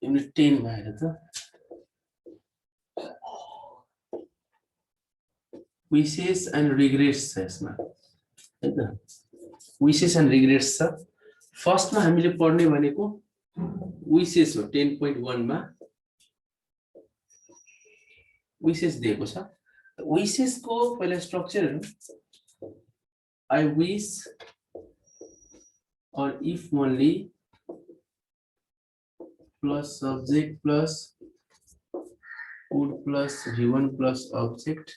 Unit 10 मा हेर त विशेष एन्ड रिग्रेट्स छ यसमा हैन विशेष एन्ड रिग्रेट्स छ फर्स्टमा हामीले पढ्ने भनेको विशेष हो 10.1 मा विशेष दिएको छ विशेषको पहिला स्ट्रक्चरहरु I wish or if only plus subject plus would plus V1 plus object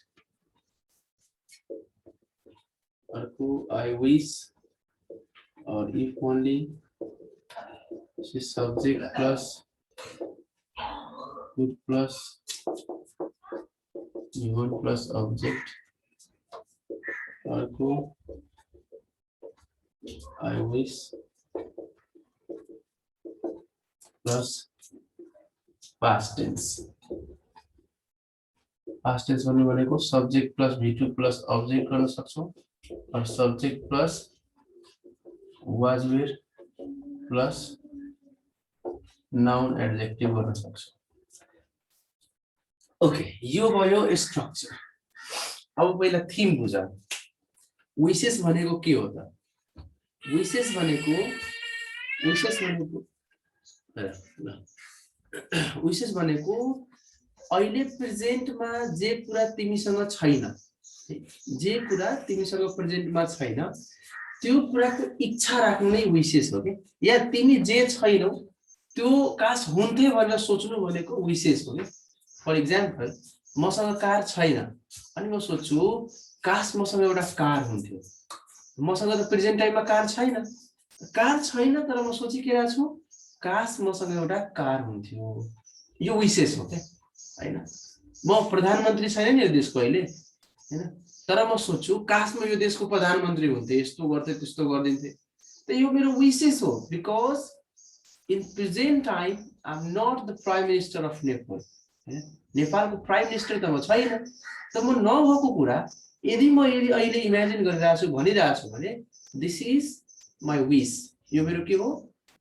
or I wish or if only subject plus would plus V1 plus object or I wish plus past tense भनेको subject plus V2 plus object गर्न सक्छौं or subject plus was were plus noun adjective गर्न सक्छौं okay यो भयो structure अब पहिला theme बुझौं विशेष भनेको के हो त विशेष भनेको अहिले प्रेजेन्टमा जे कुरा तिमीसँग छैन जे कुरा तिमीसँग प्रेजेन्टमा छैन त्यो कुराको इच्छा राख्नु नै विशेष हो के या तिमी जे छैनौ त्यो काश हुन्थे भनेर सोच्नु भनेको विशेष हो के फर एक्जाम्पल मसँग कार छैन अनि म सोच्छु काश मसँग एउटा कार हुन्थ्यो मसँग त प्रेजेन्ट टाइममा कार छैन तर म सोचिरहेको छु काश मसँग एउटा कार हुन्थ्यो यो विशेष हो के हैन म प्रधानमन्त्री छैन नि यो देशको अहिले हैन तर म सोच्छु काश म यो देशको प्रधानमन्त्री हुन्थे यस्तो गर्थे त्यस्तो गर्दिन्थे त यो मेरो विशेष हो because in present time I am not the prime minister of Nepal हैन नेपालको प्राइम मिनिस्टर त म छैन त म नभएको कुरा यदि म अहिले इमेजिन गरिरहेको छु भनिरहेको छु भने दिस इज माय विश यो मेरो के हो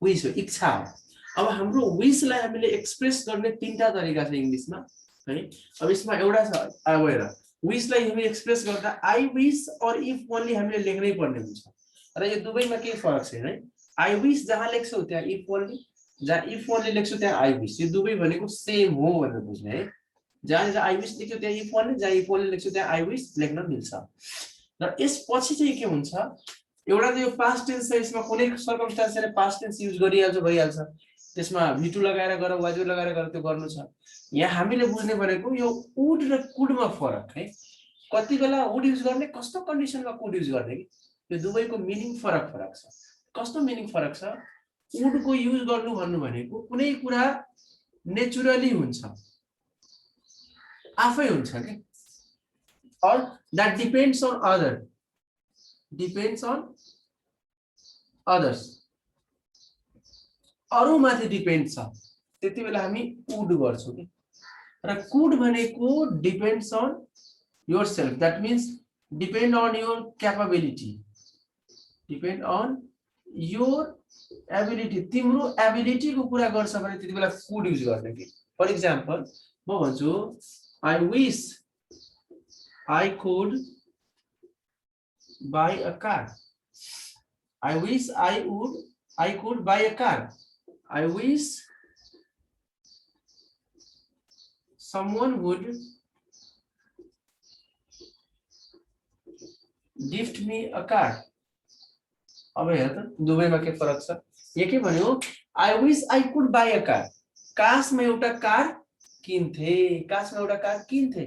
विश हो इच्छा हो अब हाम्रो विशलाई हामीले एक्सप्रेस गर्ने तीनटा तरिका छ इंग्लिशमा है अब यसमा एउटा छ अब हेर विशलाई हामी एक्सप्रेस गर्दा आई विश और इफ ओन्ली हामीले लेख्नै पर्ने हुन्छ र यो दुवैमा के फरक छ है आई विश जहाँ लेख्छौ त्यहाँ इफ ओन्ली जहाँ इफ ओन्ली लेख्छौ त्यहाँ आई विश यो दुवै भनेको सेम हो भनेर बुझ्ने है जहाँ आई विश लेख्छौ त्यहाँ इफ ओन्ली जहाँ इफ ओन्ली लेख्छौ त्यहाँ आई विश लेख्न मिल्छ र यसपछि चाहिँ के हुन्छ एउटा त यो पास्ट टेन्स छ यसमा कुनै सर्कमस्टेन्सले पास्ट टेन्स युज गरिहाल्छ भइहाल्छ त्यसमा V2 लगाएर गर वाजु लगाएर गर त्यो गर्नु छ यहाँ हामीले बुझ्ने भनेको यो वुड र कुडमा फरक है कति बेला वुड युज गर्ने कस्तो कन्डिसनमा कुड युज गर्ने कि यो दुवैको मिनिङ फरक छ कस्तो मिनिङ फरक छ वुड को युज गर्नु भन्नु भनेको कुनै कुरा नेचुरली हुन्छ आफै हुन्छ के or that depends on others अरु माथि डिपेन्ड छ त्यति बेला हामी वुड गर्छौं के र कुड भनेको depends on yourself that means depend on your capability depend on your ability तिम्रो एबिलिटी को कुरा गर्छ भने त्यति बेला कुड युज गर्ने के फर एक्जाम्पल म भन्छु I wish I could buy a car. I wish I could buy a car. I wish someone would gift me a car. अब हेर त दुवैमा के फरक छ एकै भन्यो I wish I could buy a car. काश म एउटा कार किन्थे काश म एउटा कार किन्थे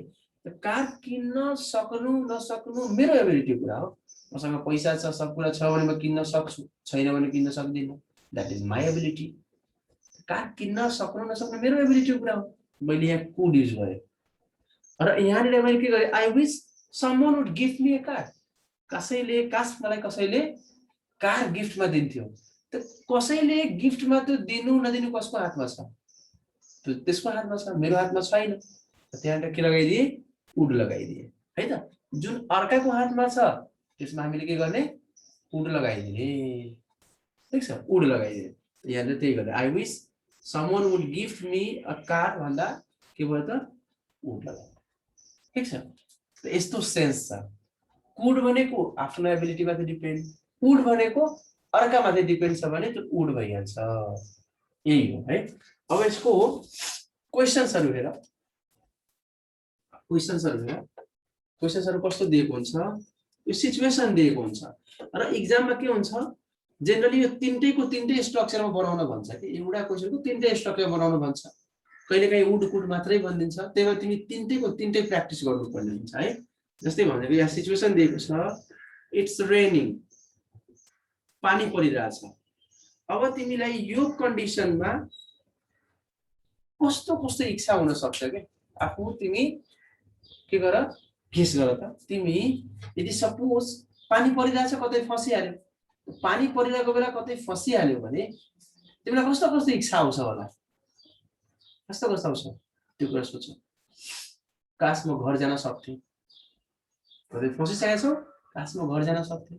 कार किन्न सक्नु नसक्नु मेरो एबिलिटी कुरा हो मसँग पैसा छ सब कुरा छ भने म किन्न सक्छु छैन भने किन्न सक्दिन that is my ability car किन्न सक्नु नसक्नु मेरो एबिलिटी कुरा हो मैले यहाँ कुड युज गरे र यहाँनिर मैले के गरे I wish someone would gift me a car कसैले काश मलाई कसैले कार गिफ्टमा दिन्थ्यो त कसैले गिफ्टमा त्यो दिनु नदिनु कसको हातमा छ त्यसको हातमा छ मेरो हातमा छैन त्यहाँ के लगाइदिए वुड लगाइदिए है त जुन अर्काको हातमा छ त्यसमा हामीले के गर्ने वुड लगाइदिने ठीक छ वुड लगाइदिने यहाँ चाहिँ त्यही गरे I wish someone would gift me a car भन्दा के भयो त would लगायो ठीक छ यस्तो सेन्स छ कुड भनेको आफ्नो एबिलिटी माथि डिपेन्ड वुड भनेको अर्का माथि डिपेन्ड छ भने त्यो वुड भइहाल्छ यही हो है अब यसको क्वेशन्सहरु हेर क्वेशन्सहरु कस्तो दिएको हुन्छ यो सिचुएसन दिएको हुन्छ र एक्जाममा के हुन्छ जनरली यो तीनटैको तीनटै स्ट्रक्चरमा बनाउन भन्छ के एउटा क्वेशनको तीनटै स्ट्रक्चर बनाउन भन्छ कहिलेकाहीँ वुड कुड मात्रै बनिन्छ त्यही भएर तिमी तीनटैको तीनटै प्र्याक्टिस गर्नुपर्ने हुन्छ है जस्तै भनेको यहाँ सिचुएसन दिएको छ इट्स रेनिङ पानी परिरहेछ अब तिमीलाई यो कन्डिसनमा कस्तो कस्तो इच्छा हुन सक्छ के आफू तिमी के गर गेस गर त तिमी यदि सपोज पानी परिरहेछ कतै फसिहाल्यो पानी परिरहेको बेला कतै फसिहाल्यो भने तिमीलाई कस्तो कस्तो इच्छा आउँछ होला कस्तो कस्तो आउँछ त्यो कुरा सोच काश म घर जान सक्थे कतै फसिसकेको छौ काश म घर जान सक्थे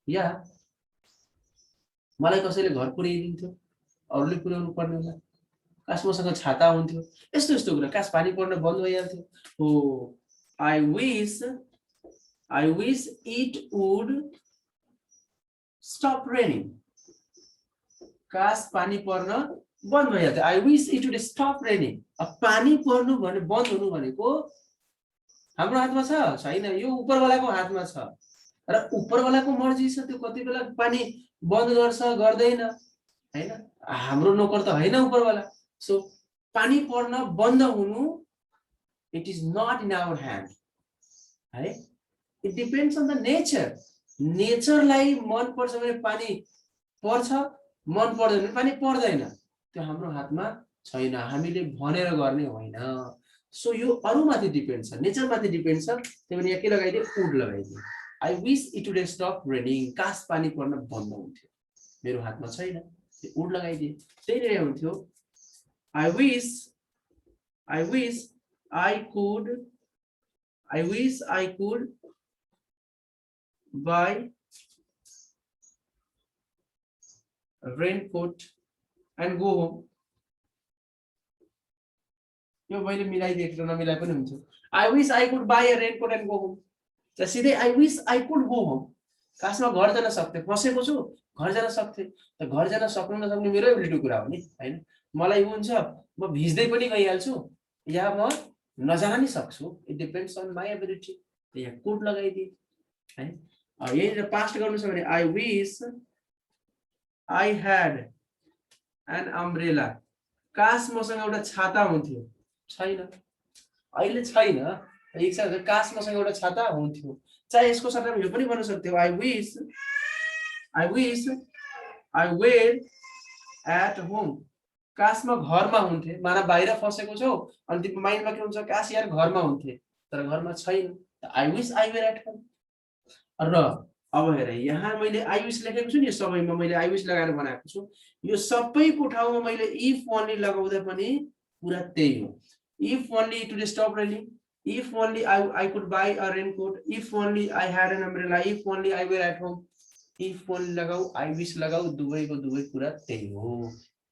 या मलाई कसैले घर पुर्याइदिन्थ्यो अरूले पुर्याउनु पर्ने होला काश मसँग छाता हुन्थ्यो यस्तो यस्तो कुरा काश पानी पर्न बन्द भइहाल्थ्यो हो I wish it would stop raining काश पानी पर्न बन्द भइहाल्थ्यो I wish it would stop raining अब पानी पर्नु भने बन्द हुनु भनेको हाम्रो हातमा छ छैन यो उपरवालाको हातमा छ र उपरवालाको मर्जी छ त्यो कति बेला पानी बन्द गर्छ गर्दैन हैन हाम्रो नोकर त हैन उपरवाला सो पानी पर्न बन्द हुनु it is not in our hand है it depends on the nature नेचरलाई मन पर्छ भने पानी पर्छ मन पर्दैन भने पानी पर्दैन त्यो हाम्रो हातमा छैन हामीले भनेर गर्ने होइन सो यो अरूमाथि डिपेन्ड छ नेचरमाथि डिपेन्ड छ त्यही भएर यहाँ के लगाइदिए वुड लगाइदिए I wish it would stop raining काश पानी पर्न बन्द हुन्थ्यो मेरो हातमा छैन वुड लगाइदिए त्यही नै हुन्थ्यो I wish I could buy a raincoat and go home यो मैले मिलाइदिएको नमिलाइ पनि हुन्छ I wish I could buy a raincoat and go home सीधै I wish I could go home काशमा घर जान सक्थे फसेको छु घर जान सक्थे त घर जान सक्नु नसक्ने मेरो एबिलिटी कुरा हो नि हैन मलाई हुन्छ म भिज्दै पनि गइहाल्छु या म नजान नि सक्छु it depends on my ability त यहाँ कुड लगाइदिए हैन यही पास्ट गर्नु छ भने I wish I had an umbrella काश मसँग एउटा छाता हुन्थ्यो छैन अहिले छैन एक छ काश मसँग एउटा छाता हुन्थ्यो चाहे यसको सट्टामा यो पनि भन्न सक्थ्यौ I wish I were at home काश म घरमा हुन्थे माना बाहिर फसेको छौ अनि तिम्रो माइन्डमा के हुन्छ काश यार घरमा हुन्थे तर घरमा छैन I wish I were at home र अब हेर यहाँ मैले I wish लेखेको छु नि सबैमा मैले I wish लगाएर बनाएको छु यो सबैको ठाउँमा मैले if only लगाउँदा पनि पुरा त्यही हो if only it would stop raining if only I could buy a raincoat if only I had an umbrella if only I were at home if only लगाऊ I wish लगाऊ दुवैको दुवै कुरा त्यही हो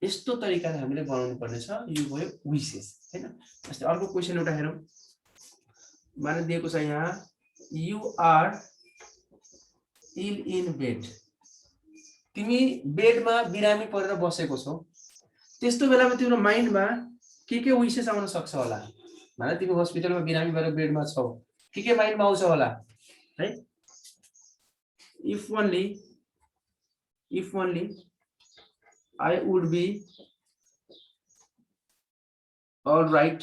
यस्तो तरिकाले हामीले बनाउनु पर्ने छ यो भयो विशेष हैन जस्तै अर्को क्वेशन एउटा हेरौं माने दिएको छ यहाँ you are ill in bed तिमी बेडमा बिरामी परेर बसेको छौ त्यस्तो बेलामा तिम्रो माइन्डमा के विशेष आउन सक्छ होला माने तिमी हस्पिटलमा बिरामी भएर बेडमा छौ के माइन्डमा आउँछ होला है if only I would be all right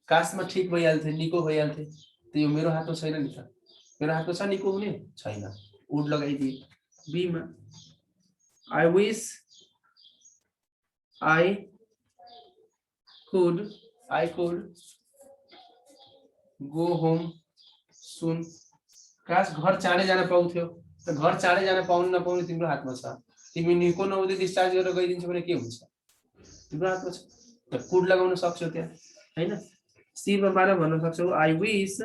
काशमा ठीक भइहाल्थे निको भइहाल्थे त यो मेरो हातमा छैन नि त मेरो हातमा छ निको हुने छैन वुड लगाइदिए बी मा I wish I could go home soon काश घर चाँडै जान पाउँथ्यो त घर चाँडै जान पाउनु नपाउनु तिम्रो हातमा छ तिमी निको नहुँदै डिस्चार्ज गरेर गइदिन्छ भने के हुन्छ तिम्रो हातमा छ त कुड लगाउन सक्छौ त्यहाँ हैन सी मा बारे भन्न सक्छौ I wish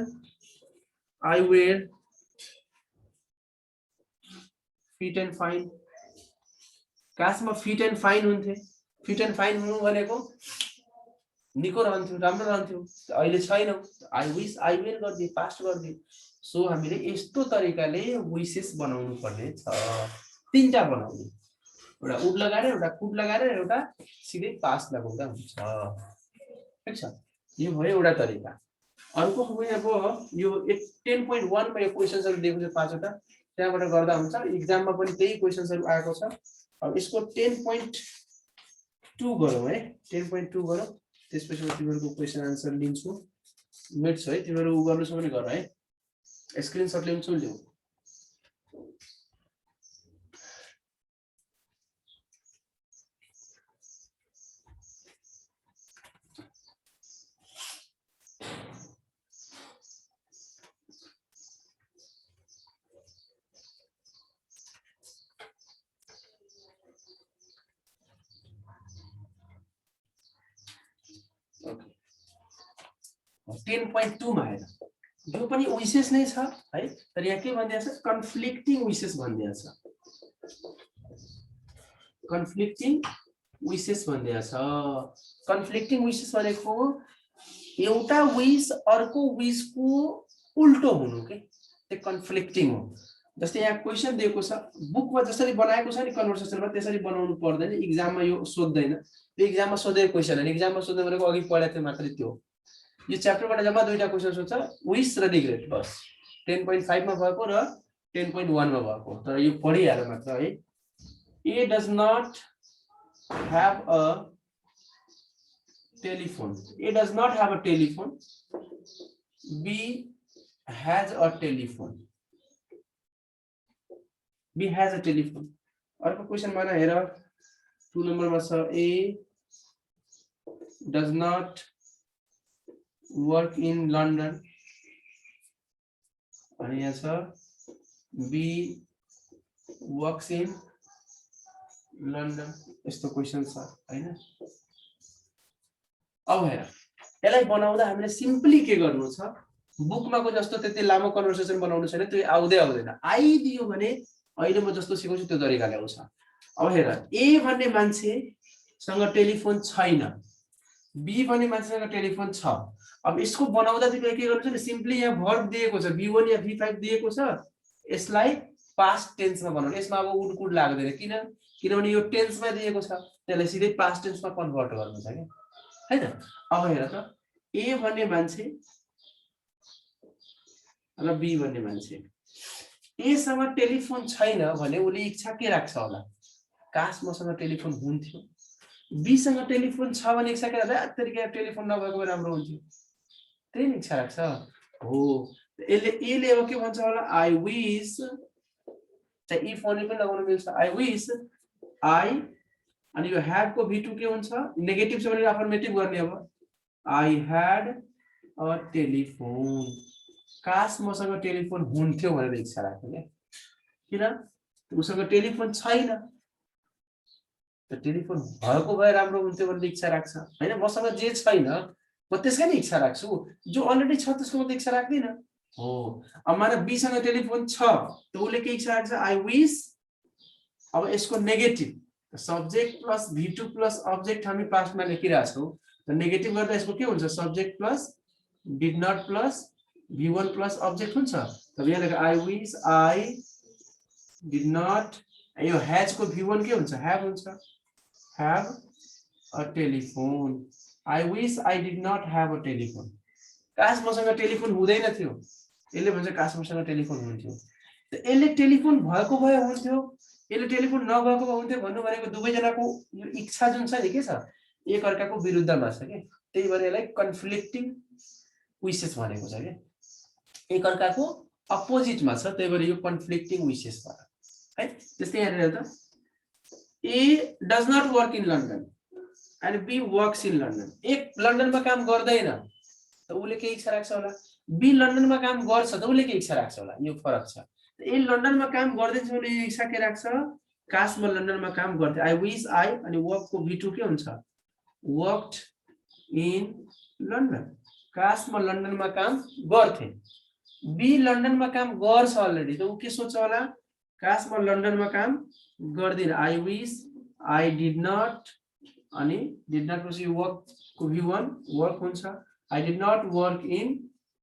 I were fit and fine काश म फिट एन्ड फाइन हुन्थे फिट एन्ड फाइन हुनु भनेको निको रहन्थ्यो, राम्रो रहन्थ्यो, अहिले छैन। आई विश आई विल गर्दै पास्ट गर्दै। सो हामीले यस्तो तरिकाले विशेस बनाउनु पर्ने छ। तीनटा बनाउने, एउटा उड लगाएर, एउटा कुड लगाएर, एउटा सिधै पास्ट लगाउँदा हुन्छ। ठीक छ, यो भयो एउटा तरिका। अर्को पनि अब यो 10.1 मा यो क्वेशन्सहरु दिएको छ 5 वटा, त्यहाँबाट गर्दा हुन्छ। एक्जाममा पनि त्यही क्वेशन्सहरु आएको छ। अब यसको 10.2 गरौँ है, 10.2 गरौँ। त्यसपछि म तिमीहरुको क्वेशन आन्सर लिन्छु। मिट छ है, तिमीहरु उ गर्नु छ भने गर है, स्क्रिनशट लिन्छु लिऊ। ओके, 10.2 मा हेर, यो पनि विशेष नै छ है, तर यहाँ के भनिदिएको छ, कन्फ्लिक्टिङ विशेष भनिदिएको छ। कन्फ्लिक्टिङ विशेष भनिदिएको छ। कन्फ्लिक्टिङ विशेष भनेको एउटा विश अर्को विशको उल्टो हुनु के, त्यो कन्फ्लिक्टिङ हो। जस्तै यहाँ क्वेशन दिएको छ, बुकमा जसरी बनाएको छ नि कन्भर्सेसनमा त्यसरी बनाउनु पर्दैन, एक्जाममा यो सोध्दैन। त्यो एक्जाममा सोधेको क्वेशन हैन, एक्जाममा सोध्ने भनेको अघि पढाएको थियो मात्रै त्यो। यो च्याप्टरबाट जम्मा दुईटा क्वेशन सोध्छ, विश र रिग्रेट, बस। 10.5 मा भएको र 10.1 मा भएको, तर यो पढिहाल मात्र है। A does not have a telephone. A does not have a telephone. B has a telephone. B has a telephone. अर्को क्वेशन माना हेर, 2 नम्बरमा छ, A does not work in London. अनि यहाँ छ, B works in London. यस्तो question छ हैन। अब हेर, यसलाई बनाउँदा हामीले सिम्पली के गर्नु छ, बुकमाको जस्तो त्यति लामो कन्भर्सेसन बनाउनु छैन, त्यो आउँदैन। आइदियो भने अहिले म जस्तो सिकाउँछु त्यो तरिकाले आउँछ। अब हेर, ए भन्ने मान्छेसँग टेलिफोन छैन, बी भन्ने मान्छेसँग टेलिफोन छ। अब यसको बनाउँदा चाहिँ के गर्नु छ नि, सिम्पली यहाँ भर्ब दिएको छ, V1 या V5 दिएको छ, यसलाई पास्ट टेन्समा बनाउनु। यसमा अब उड कुड लाग्दैन, किनभने यो टेन्समा दिएको छ, त्यसलाई सिधै पास्ट टेन्समा कन्भर्ट गर्नु छ के हैन। अब हेर त, ए भन्ने मान्छे र बी भन्ने मान्छे, ए सँग टेलिफोन छैन भने उले इच्छा के राख्छ होला, काश मसँग टेलिफोन हुन्थ्यो। बी सँग टेलिफोन छ भने इच्छा के राख्छ, तरिका टेलिफोन नभएको भए राम्रो हुन्थ्यो, त्यही इच्छा राख्छ हो। एले अब के भन्छ होला, आई विश, चाहिँ इफ ओन्ली पनि लगाउन मिल्छ, आई विश आई, अनि यो ह्याड को V2 के हुन्छ, नेगेटिभ छ भने अफर्मेटिभ गर्ने। अब आई ह्याड अ टेलिफोन, काश मसँग टेलिफोन हुन्थ्यो भनेर इच्छा राख्यो के, किन उसँग टेलिफोन छैन, त टेलिफोन भएको भए राम्रो हुन्थ्यो भनेर इच्छा राख्छ हैन। मसँग जे छैन म त्यसकै नै इच्छा राख्छु, जो अलरेडी छ त्यसको म त इच्छा राख्दिन हो। अब माने बी सँग टेलिफोन छ, त उले के इच्छा राख्छ, आई विश। अब यसको negative, subject plus V2 plus object हामी पास्टमा लेखिरहेका छौं, त नेगेटिभ गर्दा यसको के हुन्छ, subject plus did not plus V1 plus object हुन्छ। तब यहाँ लेख I wish I did not, यो हैज को V1 के हुन्छ, हैव हुन्छ, have a telephone. I wish I did not have a telephone, काश मसँग टेलिफोन हुँदैन थियो, यसले भन्छ काश मसँग टेलिफोन हुन्थ्यो। त यसले टेलिफोन भएको भए हुन्थ्यो, यसले टेलिफोन नभएको भए हुन्थ्यो भन्नु भनेको दुवैजनाको यो इच्छा जुन छ नि के छ, एक अर्काको विरुद्धमा छ के, त्यही भएर यसलाई कन्फ्लिक्टिङ विशेस भनेको छ के, एक अर्काको अपोजिटमा छ, त्यही भएर यो कन्फ्लिक्टिङ विशेस भयो है। त्यस्तै यहाँ हेर त, A does not work in London and B works in London. एक लन्डनमा काम गर्दैन त उले के इच्छा राख्छ होला, बी लन्डनमा काम गर्छ त उले के इच्छा राख्छ होला, यो फरक छ। ए लन्डनमा काम गर्दैछ भने इच्छा के राख्छ, काश म लन्डनमा काम गर्थे, आई विश आई, अनि वर्क को V2 के हुन्छ, वर्क्ड इन लन्डन, काश म लन्डनमा काम गर्थे। बी लन्डनमा काम गर्छ अलरेडी, त उ के सोच्छ होला, काश म लन्डनमा काम गर्दिन, I wish I did not अनि डिड नट पछि वर्क को V1 वर्क हुन्छ I did not work in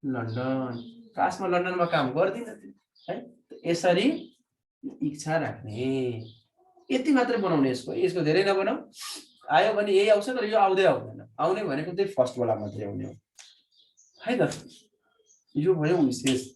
London खासमा लन्डनमा काम गर्दिन है यसरी इच्छा राख्ने यति मात्र बनाउने यसको धेरै नबनाऊ आयो भने यही आउँछ तर यो आउँदै आउँदैन आउने भनेको चाहिँ फर्स्ट वाला मात्रै आउने हो है त यो भयो विशेष